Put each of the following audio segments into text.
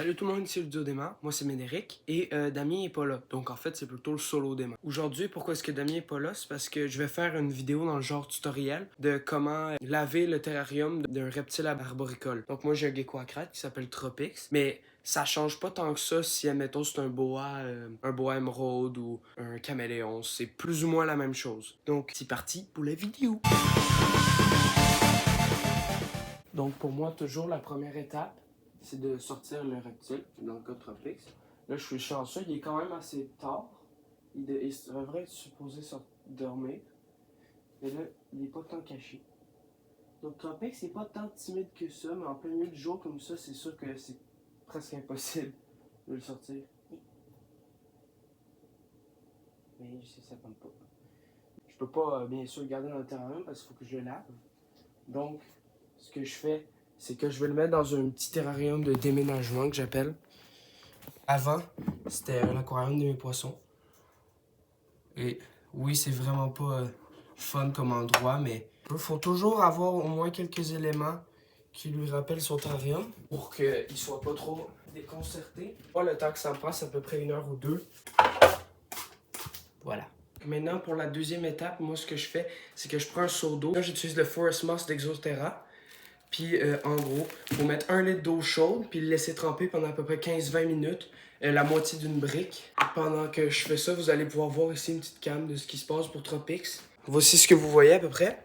Salut tout le monde, c'est le duo d'Emma. Moi c'est Médéric et Damien est pas là. Donc en fait c'est plutôt le solo d'Emma. Aujourd'hui, pourquoi est-ce que Damien est pas là? C'est parce que je vais faire une vidéo dans le genre tutoriel de comment laver le terrarium d'un reptile arboricole. Donc moi j'ai un gecko à cratte qui s'appelle Tropix, mais ça change pas tant que ça si admettons c'est un boa émeraude ou un caméléon. C'est plus ou moins la même chose. Donc c'est parti pour la vidéo. Donc pour moi toujours la première étape, c'est de sortir le reptile, dans le cas de Tropix. Là, je suis chanceux, il est quand même assez tard. Il devrait être supposé dormir. Mais là, il n'est pas tant caché. Donc Tropix n'est pas tant timide que ça, mais en plein milieu du jour comme ça, c'est sûr que c'est presque impossible de le sortir. Mais je sais, ça tombe pas. Je peux pas, bien sûr, le garder dans le terrarium parce qu'il faut que je le lave. Donc, ce que je fais, c'est que je vais le mettre dans un petit terrarium de déménagement que j'appelle. Avant, c'était l'aquarium de mes poissons. Et oui, c'est vraiment pas fun comme endroit, mais il faut toujours avoir au moins quelques éléments qui lui rappellent son terrarium pour qu'il soit pas trop déconcerté. Le temps que ça me prend, c'est à peu près 1 heure ou 2. Voilà. Maintenant, pour la deuxième étape, moi, ce que je fais, c'est que je prends un seau d'eau. Là, j'utilise le Forest Moss d'Exoterra. Puis, en gros, il faut mettre 1 litre d'eau chaude, puis le laisser tremper pendant à peu près 15-20 minutes, la moitié d'une brique. Pendant que je fais ça, vous allez pouvoir voir ici une petite cam de ce qui se passe pour Tropix. Voici ce que vous voyez à peu près.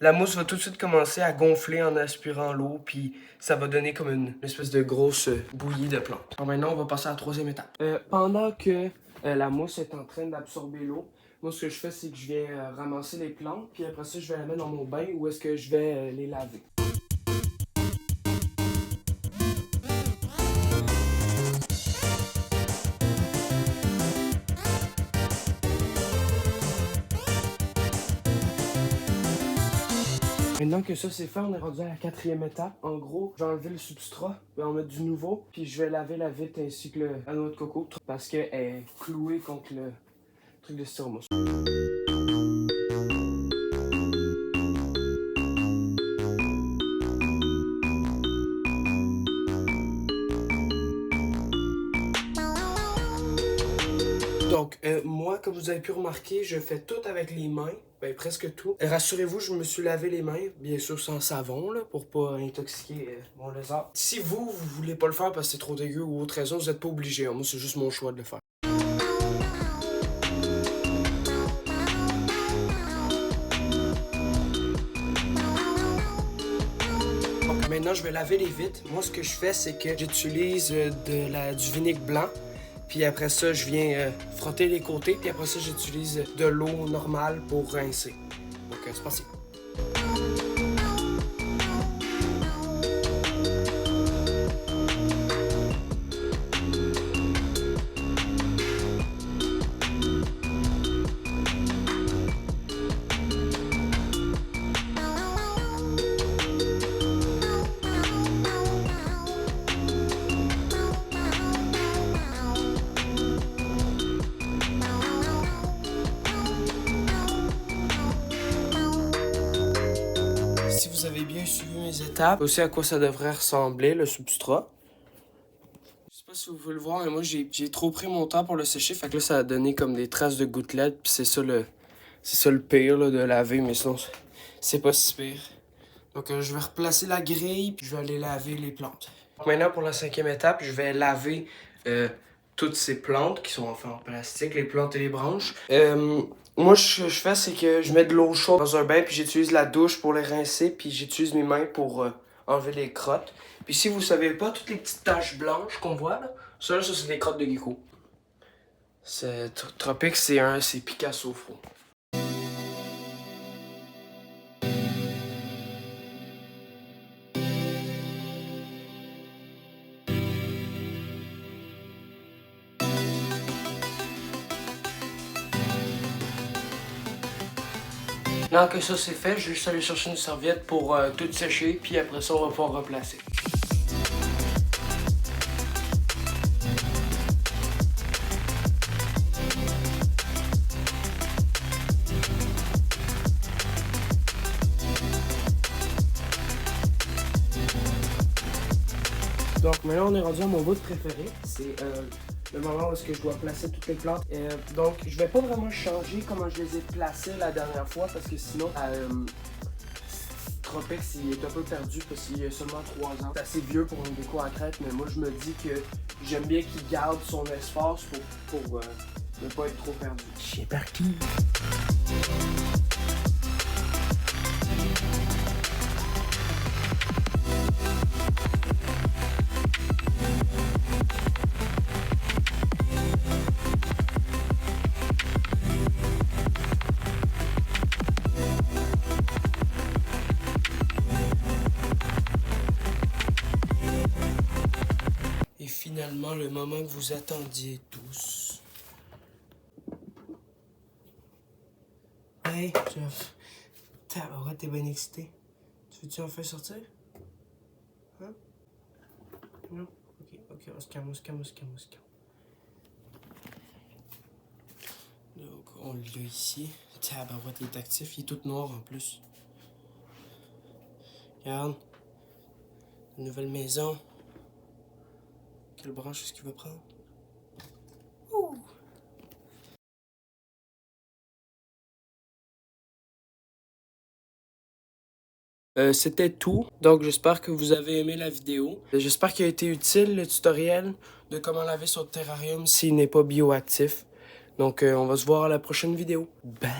La mousse va tout de suite commencer à gonfler en aspirant l'eau, puis ça va donner comme une espèce de grosse bouillie de plantes. Alors maintenant, on va passer à la troisième étape. Pendant que la mousse est en train d'absorber l'eau, moi, ce que je fais, c'est que je viens ramasser les plantes, puis après ça, je vais la mettre dans mon bain où est-ce que je vais les laver. Maintenant que ça c'est fait, on est rendu à la quatrième étape. En gros, j'ai enlevé le substrat, je vais en mettre du nouveau, puis je vais laver la vitre ainsi que la noix de coco parce qu'elle est clouée contre le truc de styromousse. Donc, moi, comme vous avez pu remarquer, je fais tout avec les mains. Ben, presque tout. Rassurez-vous, je me suis lavé les mains, bien sûr sans savon, là, pour pas intoxiquer mon lézard. Si vous voulez pas le faire parce que c'est trop dégueu ou autre raison, vous êtes pas obligé. Hein. Moi, c'est juste mon choix de le faire. Donc, maintenant, je vais laver les vitres. Moi, ce que je fais, c'est que j'utilise du vinaigre blanc. Puis après ça, je viens frotter les côtés. Puis après ça, j'utilise de l'eau normale pour rincer. Donc, c'est parti. Si vous avez bien suivi mes étapes, aussi à quoi ça devrait ressembler le substrat. Je sais pas si vous pouvez le voir, mais moi j'ai trop pris mon temps pour le sécher, fait que là ça a donné comme des traces de gouttelettes, puis c'est ça le pire là, de laver, mais sinon c'est pas si pire. Donc je vais replacer la grille, puis je vais aller laver les plantes. Maintenant pour la cinquième étape, je vais laver toutes ces plantes qui sont enfin en plastique, les plantes et les branches. Moi, ce que je fais, c'est que je mets de l'eau chaude dans un bain, puis j'utilise la douche pour les rincer, puis j'utilise mes mains pour enlever les crottes. Puis si vous savez pas, toutes les petites taches blanches qu'on voit, là, ça c'est des crottes de gecko. Tropix, c'est Picasso, frère. Maintenant que ça c'est fait, je vais juste aller chercher une serviette pour tout sécher, puis après ça, on va pouvoir replacer. Donc Donc maintenant on est rendu à mon bout préféré. C'est le moment où est-ce que je dois placer toutes les plantes. Donc je vais pas vraiment changer comment je les ai placées la dernière fois parce que sinon Tropex il est un peu perdu parce qu'il y a seulement 3 ans. C'est assez vieux pour une déco à crête, mais moi je me dis que j'aime bien qu'il garde son espace pour ne pas être trop perdu. Chien parti. Et finalement, le moment que vous attendiez tous. Hey, Jeff. Tabarouette, t'es bien excité. Tu veux-tu en faire sortir? Hein? Non? Ok, on se calme, on se calme, on se calme, on se calme. Donc, on l'a ici. Tabarouette, il est actif, il est tout noir en plus. Regarde. Une nouvelle maison. Quelle branche est-ce qu'il va prendre? Ouh! C'était tout. Donc j'espère que vous avez aimé la vidéo. J'espère qu'il a été utile le tutoriel de comment laver son terrarium s'il n'est pas bioactif. Donc on va se voir à la prochaine vidéo. Bye!